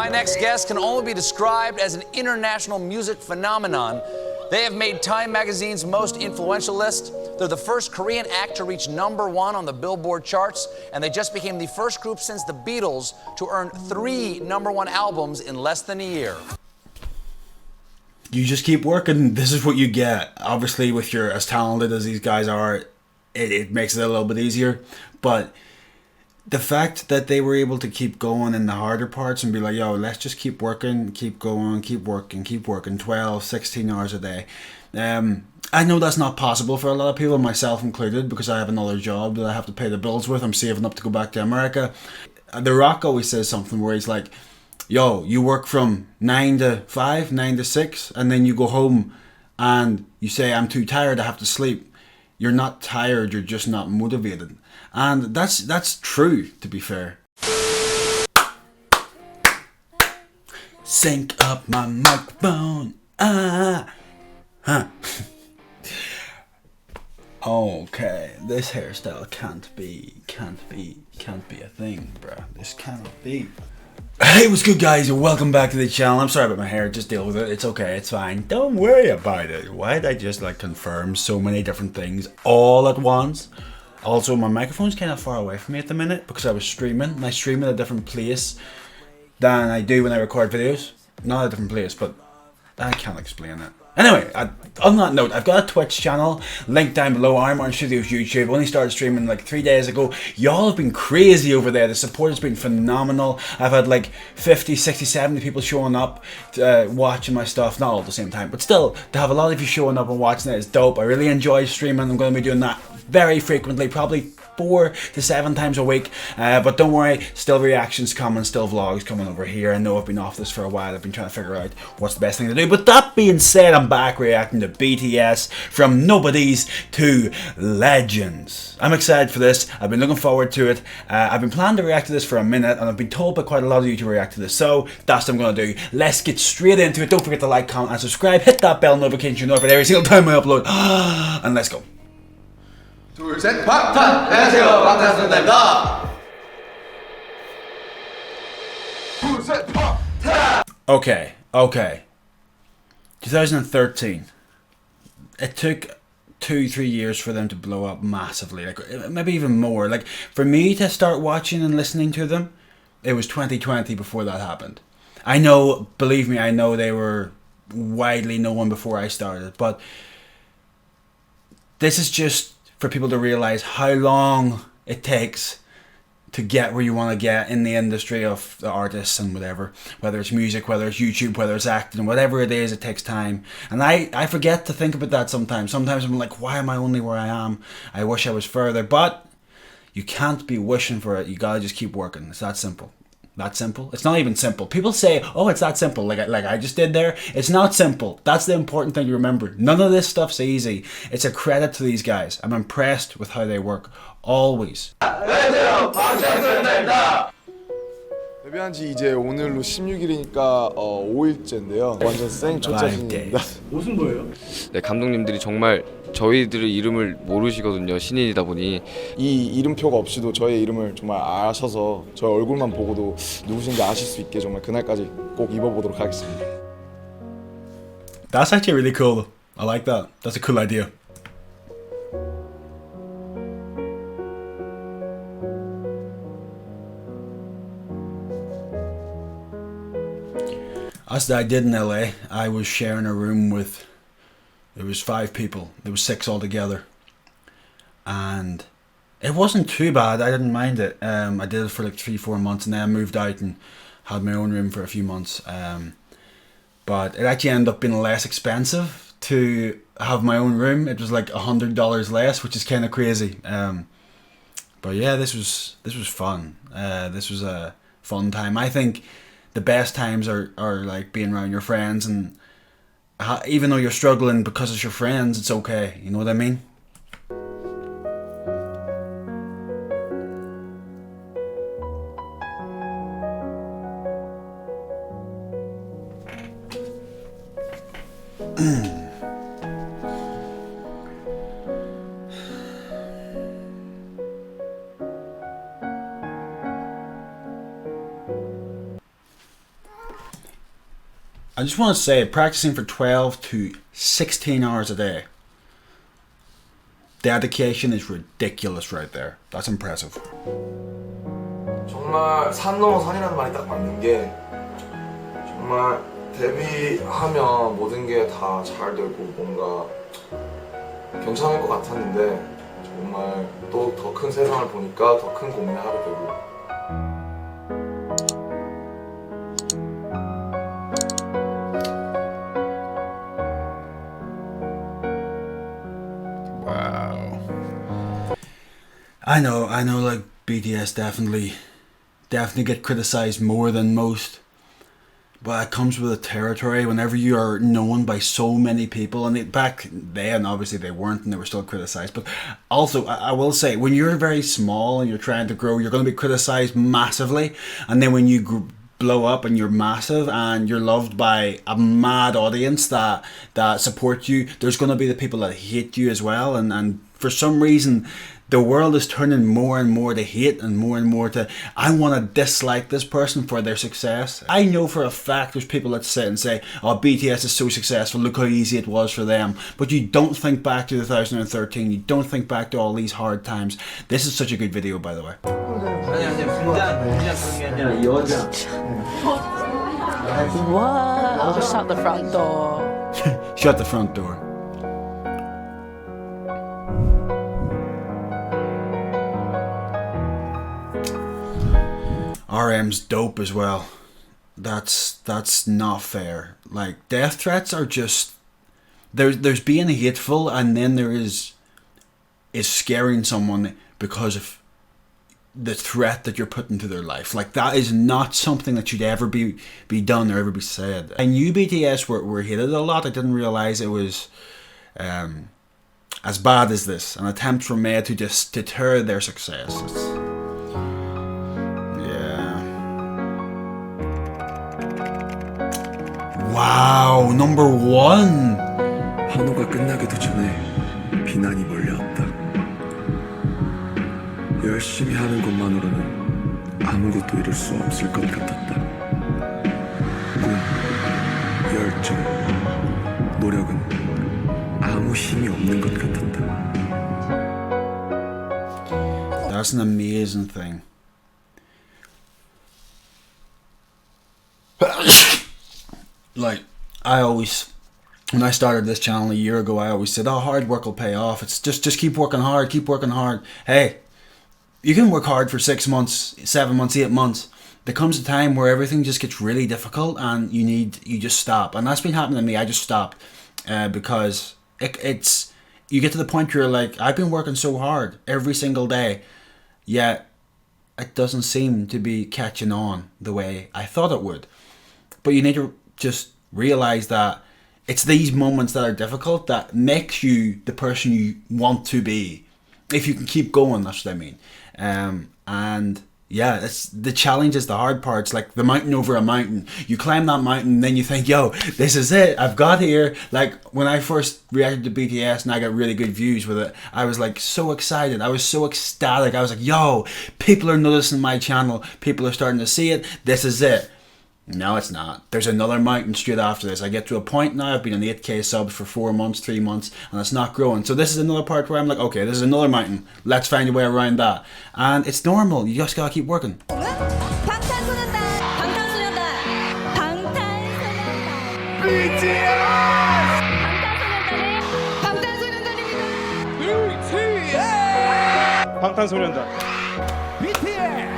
My next guest can only be described as an international music phenomenon. They have made Time Magazine's most influential list. They're the first Korean act to reach #1 on the Billboard charts, and they just became the first group since the Beatles to earn 3 #1 albums in less than a year. You just keep working. This is what you get. Obviously, with your as talented as these guys are, it makes it a little bit easier. But the fact that they were able to keep going in the harder parts and be like, yo, let's just keep working, keep going, keep working 12, 16 hours a day. I know that's not possible for a lot of people, myself included, because I have another job that I have to pay the bills with. I'm saving up to go back to America. The Rock always says something where he's like, yo, you work from 9 to 5, 9 to 6, and then you go home and you say, I'm too tired, I have to sleep. You're not tired, you're just not motivated. And that's true, to be fair. Sync up my microphone. Okay, this hairstyle can't be a thing, bruh. This cannot be. Hey, what's good, guys, and welcome back to the channel. I'm sorry about my hair, just deal with it. It's okay, it's fine. Don't worry about it. Why did I just confirm so many different things all at once? Also, my microphone's kind of far away from me at the minute because I was streaming, and I stream in a different place than I do when I record videos. Not a different place, but I can't explain it. Anyway, on that note, I've got a Twitch channel, link down below, Iron Studios YouTube. Only started streaming 3 days ago. Y'all have been crazy over there. The support has been phenomenal. I've had 50, 60, 70 people showing up, watching my stuff. Not all at the same time, but still, to have a lot of you showing up and watching it is dope. I really enjoy streaming. I'm going to be doing that very frequently, probably 4 to 7 times a week, but don't worry, still reactions coming, still vlogs coming over here. I know I've been off this for a while. I've been trying to figure out what's the best thing to do, but that being said, I'm back reacting to BTS, from nobodies to legends. I'm excited for this. I've been looking forward to it. I've been planning to react to this for a minute, and I've been told by quite a lot of you to react to this, so that's what I'm going to do. Let's get straight into it. Don't forget to like, comment, and subscribe. Hit that bell notification so you're notified every single time I upload, and let's go. 둘, 셋, 방탄! 안녕하세요, 방탄소년단입니다. 둘, 셋, 방탄! Okay. 2013. It took 2-3 years for them to blow up massively, maybe even more. For me to start watching and listening to them, it was 2020 before that happened. I know, believe me, I know they were widely known before I started, but this is just for people to realize how long it takes to get where you want to get in the industry of the artists and whatever. Whether it's music, whether it's YouTube, whether it's acting, whatever it is, it takes time. And I forget to think about that sometimes. Sometimes I'm like, why am I only where I am? I wish I was further. But you can't be wishing for it. You gotta just keep working. It's that simple. That simple? It's not even simple. People say, oh, it's that simple, like I just did there. It's not simple. That's the important thing to remember. None of this stuff's easy. It's a credit to these guys. I'm impressed with how they work. Always. 데뷔한 지 이제 오늘로 16일이니까 5일째인데요. 완전 생초짜신입니다. 무슨 거예요? 네, 감독님들이 정말 저희들의 이름을 모르시거든요. 신인이다 보니. 이 이름표가 없이도 저의 이름을 정말 아셔서 저의 얼굴만 보고도 누구신지 아실 수 있게 정말 그날까지 꼭 입어보도록 하겠습니다. That's actually really cool. I like that. That's a cool idea. As I did in LA, I was sharing a room with, there was 5 people, there was 6 altogether, and it wasn't too bad. I didn't mind it. I did it for 3-4 months, and then I moved out and had my own room for a few months, but it actually ended up being less expensive to have my own room. It was $100 less, which is kind of crazy. But yeah, this was fun. This was a fun time. I think the best times are being around your friends, and even though you're struggling because it's your friends, it's okay. You know what I mean? I just want to say, practicing for 12 to 16 hours a day. Dedication is ridiculous right there. That's impressive. 정말 산 넘어 산이라는 말이 딱 맞는 게 정말 데뷔하면 모든 게 다 잘 되고 뭔가 괜찮을 것 같았는데 정말 또 더 큰 세상을 보니까 더 큰 고민을 하게 되고 I know, like BTS definitely get criticized more than most, but it comes with the territory. Whenever you are known by so many people, and back then obviously they weren't, and they were still criticized. But also, I will say, when you're very small and you're trying to grow, you're going to be criticized massively, and then when you blow up and you're massive and you're loved by a mad audience that support you, there's going to be the people that hate you as well, and for some reason the world is turning more and more to hate and more to, I want to dislike this person for their success. I know for a fact there's people that sit and say, oh, BTS is so successful, look how easy it was for them. But you don't think back to 2013, you don't think back to all these hard times. This is such a good video, by the way. Whoa, shut the front door. Shut the front door. RM's dope as well. That's not fair. Like, death threats are just, there's being hateful, and then there is scaring someone because of the threat that you're putting to their life. Like, that is not something that should ever be done or ever be said. I knew BTS were hated a lot. I didn't realize it was as bad as this. And attempts were made to just deter their success. Wow, number one. 한호가 끝나기도 전에 비난이 몰려왔다. 열심히 하는 것만으로는 아무것도 이룰 수 없을 것 같았다. 꿈, 열정, 노력은 아무 힘이 없는 것 같았다. That's an amazing thing. Like, I always, when I started this channel a year ago, I always said, oh, hard work will pay off. It's just keep working hard, keep working hard. Hey, you can work hard for 6 months, 7 months, 8 months. There comes a time where everything just gets really difficult and you just stop. And that's been happening to me. I just stopped because it's, you get to the point where you're like, I've been working so hard every single day, yet it doesn't seem to be catching on the way I thought it would. But you need to just realize that it's these moments that are difficult that makes you the person you want to be. If you can keep going, that's what I mean. And yeah, it's the challenge is the hard part. It's like the mountain over a mountain. You climb that mountain and then you think, yo, this is it. I've got here. Like when I first reacted to BTS and I got really good views with it, I was like so excited. I was so ecstatic. I was like, yo, people are noticing my channel. People are starting to see it. This is it. No, it's not. There's another mountain straight after this. I get to a point now, I've been on 8k subs for 4 months, 3 months, and it's not growing. So this is another part where I'm like, okay, this is another mountain. Let's find a way around that. And it's normal. You just gotta keep working. 방탄소년단. BTS.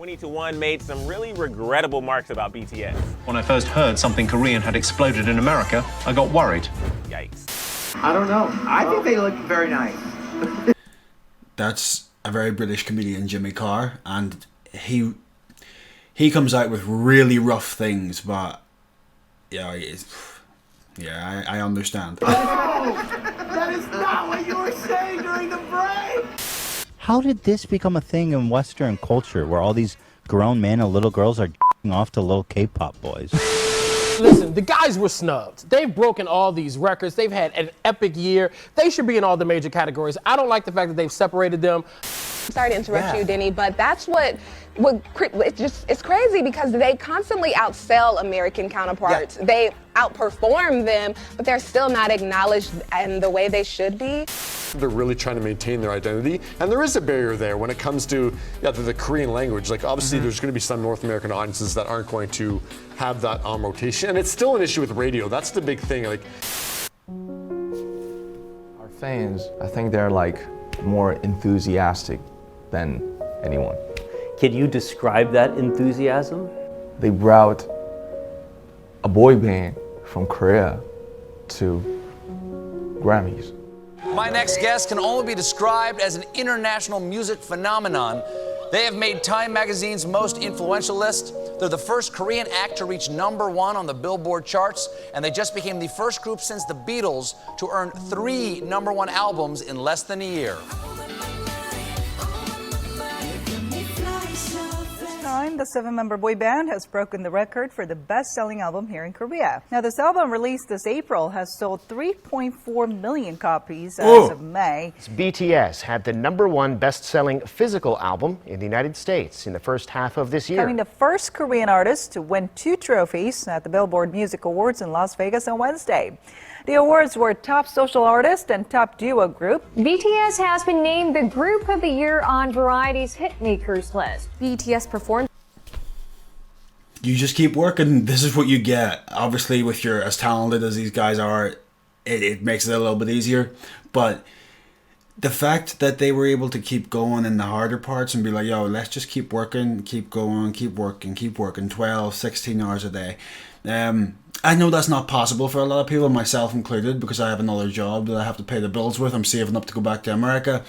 20-1 made some really regrettable marks about BTS. When I first heard something Korean had exploded in America, I got worried. Yikes. I don't know. I think they look very nice. That's a very British comedian, Jimmy Carr, and he comes out with really rough things, but yeah, I understand. Oh, that is not what you were saying during the break. How did this become a thing in Western culture where all these grown men and little girls are off to little K-pop boys? Listen, the guys were snubbed. They've broken all these records. They've had an epic year. They should be in all the major categories. I don't like the fact that they've separated them. Sorry to interrupt you, Denny, but that's it's crazy because they constantly outsell American counterparts. Yeah. They outperform them, but they're still not acknowledged in the way they should be. They're really trying to maintain their identity, and there is a barrier there when it comes to the Korean language. Like obviously there's going to be some North American audiences that aren't going to have that on rotation, and it's still an issue with radio. That's the big thing. Like our fans, I think they're like more enthusiastic than anyone. Can you describe that enthusiasm? They brought a boy band from Korea to Grammys. My next guest can only be described as an international music phenomenon. They have made Time magazine's most influential list. They're the first Korean act to reach #1 on the Billboard charts, and they just became the first group since the Beatles to earn 3 #1 albums in less than a year. The 7-member boy band has broken the record for the best-selling album here in Korea. Now, this album, released this April, has sold 3.4 million copies as of May. BTS had the #1 best-selling physical album in the United States in the first half of this year. Becoming the first Korean artist to win 2 trophies at the Billboard Music Awards in Las Vegas on Wednesday. The awards were Top Social Artist and Top Duo Group. BTS has been named the Group of the Year on Variety's Hitmakers list. BTS performed. You just keep working. This is what you get. Obviously, with your as talented as these guys are, it makes it a little bit easier. But the fact that they were able to keep going in the harder parts and be like, yo, let's just keep working, keep going, keep working 12, 16 hours a day. I know that's not possible for a lot of people, myself included, because I have another job that I have to pay the bills with. I'm saving up to go back to America.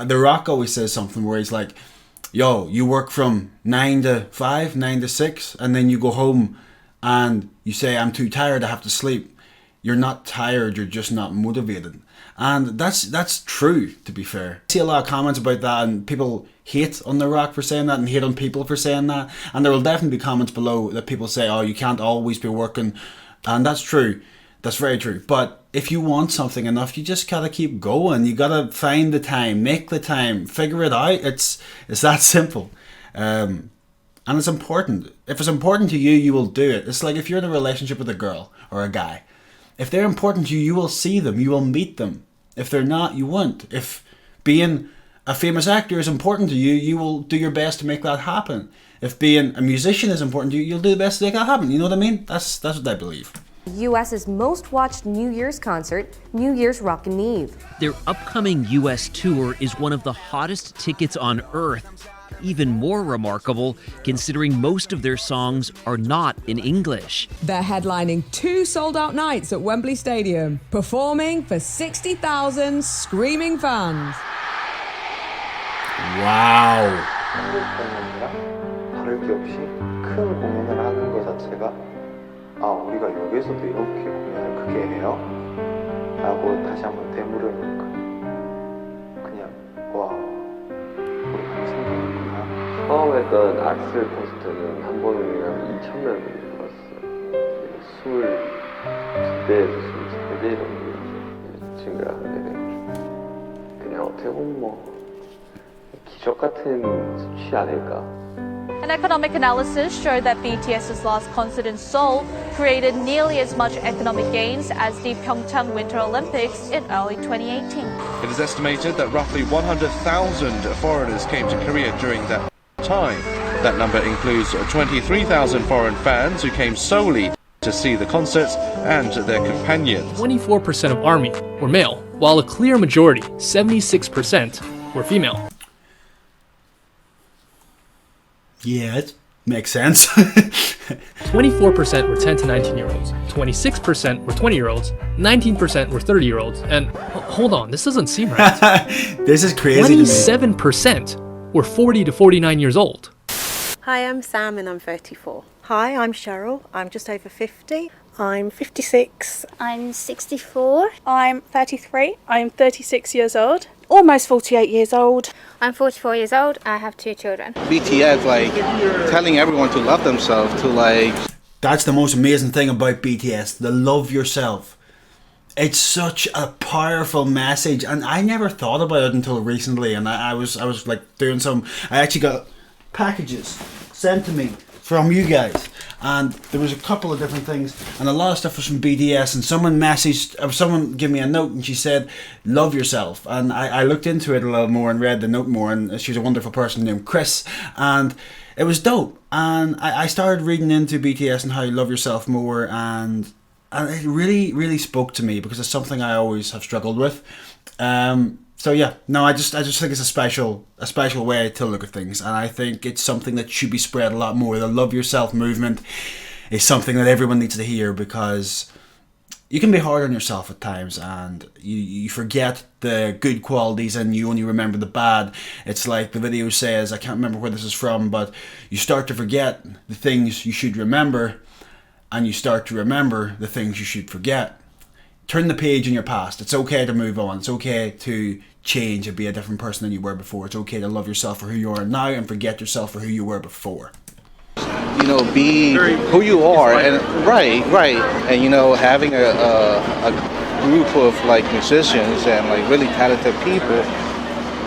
The Rock always says something where he's like, yo, you work from 9 to 5, 9 to 6, and then you go home and you say, I'm too tired, I have to sleep. You're not tired, you're just not motivated. And that's true, to be fair. I see a lot of comments about that, and people hate on The Rock for saying that and hate on people for saying that. And there will definitely be comments below that people say, oh, you can't always be working. And that's true. That's very true. But if you want something enough, you just gotta keep going. You gotta find the time, make the time, figure it out. It's that simple. And it's important. If it's important to you, you will do it. It's like if you're in a relationship with a girl or a guy. If they're important to you, you will see them, you will meet them. If they're not, you won't. If being a famous actor is important to you, you will do your best to make that happen. If being a musician is important to you, you'll do the best to make that happen. You know what I mean? That's what I believe. U.S.'s most watched New Year's concert, New Year's Rockin' Eve. Their upcoming U.S. tour is one of the hottest tickets on earth. Even more remarkable, considering most of their songs are not in English. They're headlining 2 sold-out nights at Wembley Stadium, performing for 60,000 screaming fans. Wow. 다를 게 없이 큰 공연을 하는 것 자체가 우리가 여기서도 이렇게 공연을 크게 해요? 라고 다시 한번 되물으니까 그냥 와 우리 그렇게 생각했구나. 처음 했던 악슬 콘서트는 한 번이면 2,000명이 들었어요. 22대에서 23대 정도 증가하게 된 거죠. 그냥 어떻게 보면 뭐 기적 같은 수치 아닐까. An economic analysis showed that BTS's last concert in Seoul created nearly as much economic gains as the Pyeongchang Winter Olympics in early 2018. It is estimated that roughly 100,000 foreigners came to Korea during that time. That number includes 23,000 foreign fans who came solely to see the concerts and their companions. 24% of ARMY were male, while a clear majority, 76%, were female. Yeah, it makes sense. 24% were 10 to 19-year-olds, 26% were 20-year-olds, 19% were 30-year-olds, and hold on, this doesn't seem right. This is crazy to me. 27% were 40 to 49 years old. Hi, I'm Sam and I'm 34. Hi, I'm Cheryl. I'm just over 50. I'm 56. I'm 64. I'm 33. I'm 36 years old. Almost 48 years old. I'm 44 years old. I have 2 children. BTS, like, telling everyone to love themselves, to, like... That's the most amazing thing about BTS, the love yourself. It's such a powerful message, and I never thought about it until recently. And I was like doing some. I actually got packages sent to me from you guys, and there was a couple of different things, and a lot of stuff was from BTS. And someone gave me a note, and she said, "Love yourself." And I looked into it a little more and read the note more, and she's a wonderful person named Chris, and it was dope. And I started reading into BTS and how you love yourself more, and it really, really spoke to me because it's something I always have struggled with. So yeah, no, I just think it's a special way to look at things, and I think it's something that should be spread a lot more. The love yourself movement is something that everyone needs to hear, because you can be hard on yourself at times, and you forget the good qualities and you only remember the bad. It's like the video says, I can't remember where this is from, but you start to forget the things you should remember, and you start to remember the things you should forget. Turn the page in your past. It's okay to move on. It's okay to change and be a different person than you were before. It's okay to love yourself for who you are now and forget yourself for who you were before. You know, be who you are, and right, and you know, having a group of like musicians and like really talented people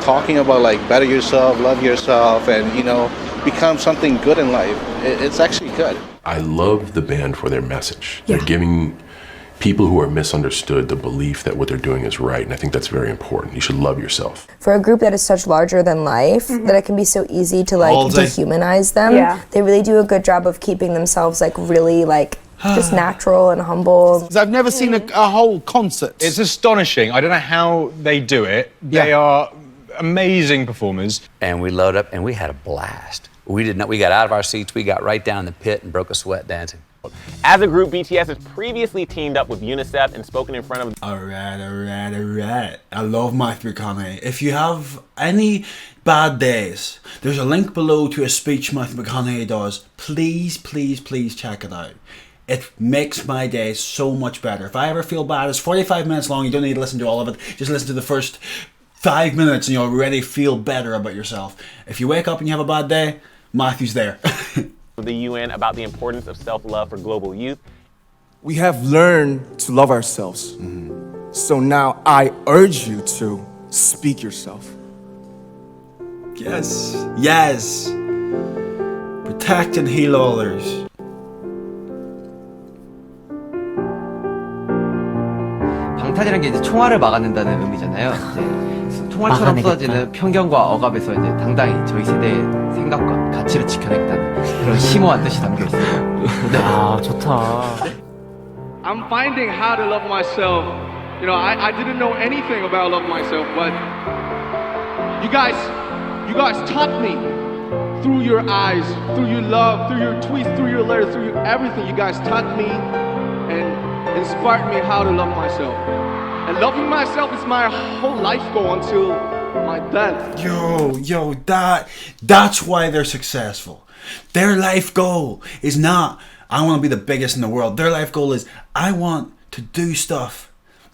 talking about like better yourself, love yourself, and you know, become something good in life. It's actually good. I love the band for their message. They're giving people who are misunderstood the belief that what they're doing is right, and I think that's very important. You should love yourself. For a group that is such larger than life, that it can be so easy to like dehumanize them. Yeah. They really do a good job of keeping themselves like really like just natural and humble. I've never seen a whole concert. It's astonishing. I don't know how they do it. They are amazing performers. And we load up and we had a blast. We got out of our seats, we got right down in the pit and broke a sweat dancing. As a group, BTS has previously teamed up with UNICEF and spoken in front of... Alright. I love Matthew McConaughey. If you have any bad days, there's a link below to a speech Matthew McConaughey does. Please, please, please check it out. It makes my day so much better. If I ever feel bad, it's 45 minutes long. You don't need to listen to all of it. Just listen to the first 5 minutes and you'll already feel better about yourself. If you wake up and you have a bad day, Matthew's there. the UN about the importance of self-love for global youth. We have learned to love ourselves. So now I urge you to speak yourself. Yes. Yes. Protect and heal others. 방탄이라는 게 이제 총알을 막아낸다는 의미잖아요. 이제 총알처럼 쏟아지는 편견과 억압에서 이제 당당히 저희 세대의 생각과 가치를 지켜내겠다는 그런 심오한 뜻이 담겨 있어요. 아, 좋다. I'm finding how to love myself. You know, I didn't know anything about love myself, but you guys taught me through your eyes, through your love, through your tweets, through your letters, through everything. You guys taught me and inspired me how to love myself. And loving myself is my whole life goal until my death. Yo, that's why they're successful. Their life goal is not, I want to be the biggest in the world. Their life goal is, I want to do stuff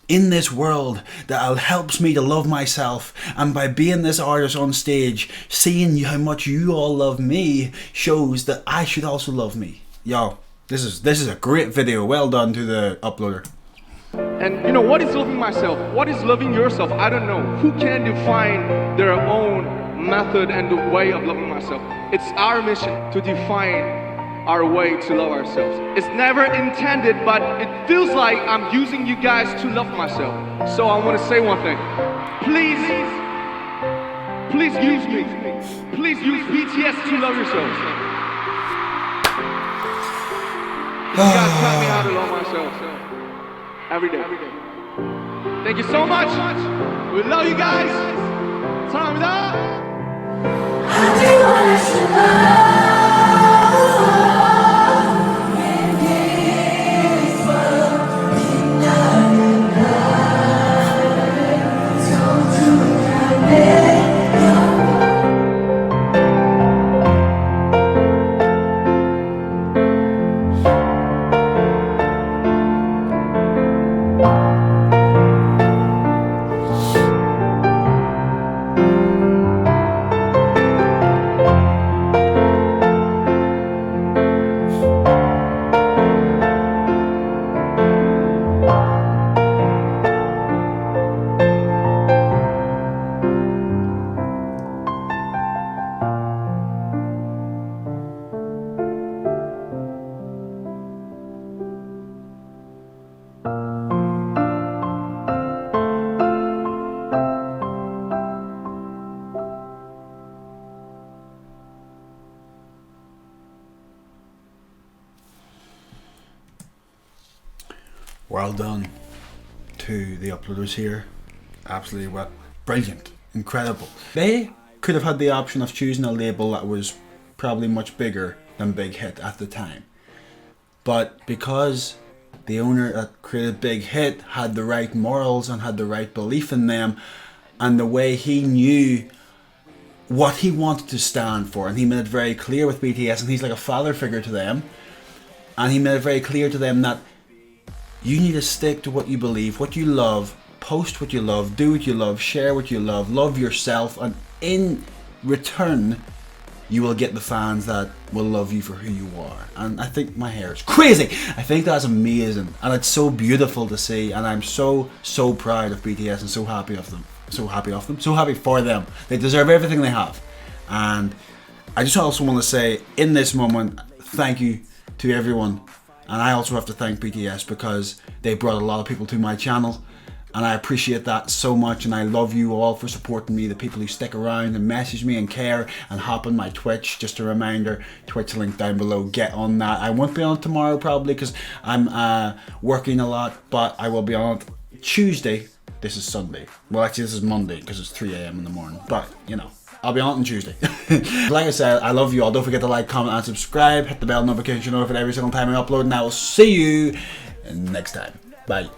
in this world that helps me to love myself. And by being this artist on stage, seeing how much you all love me shows that I should also love me. Yo, this is a great video. Well done to the uploader. And you know, what is loving myself? What is loving yourself? I don't know. Who can define their own method and the way of loving myself? It's our mission to define our way to love ourselves. It's never intended, but it feels like I'm using you guys to love myself. So I want to say one thing. Please use me. Please use BTS to love yourselves. You guys taught me how to love myself. Every day. Thank you so much. We love you guys. 사랑합니다. well done to the uploaders here. Absolutely well, brilliant, incredible. They could have had the option of choosing a label that was probably much bigger than Big Hit at the time. But because the owner that created Big Hit had the right morals and had the right belief in them, and the way he knew what he wanted to stand for, and he made it very clear with BTS, and he's like a father figure to them, and he made it very clear to them that you need to stick to what you believe, what you love, post what you love, do what you love, share what you love yourself, and in return you will get the fans that will love you for who you are. And I think my hair is crazy. I think that's amazing, and it's so beautiful to see, and I'm so proud of BTS and so happy of them. So happy for them. They deserve everything they have. And I just also want to say in this moment, thank you to everyone. And I also have to thank BTS because they brought a lot of people to my channel, and I appreciate that so much, and I love you all for supporting me, the people who stick around and message me and care and hop on my Twitch. Just a reminder, Twitch link down below, get on that. I won't be on tomorrow probably because I'm working a lot, but I will be on Tuesday. This is Sunday. Well, actually this is Monday because it's 3 a.m. in the morning, but you know, I'll be on Tuesday. Like I said, I love you all. Don't forget to like, comment and subscribe. Hit the bell notification notified every single time I upload, and I will see you next time. Bye.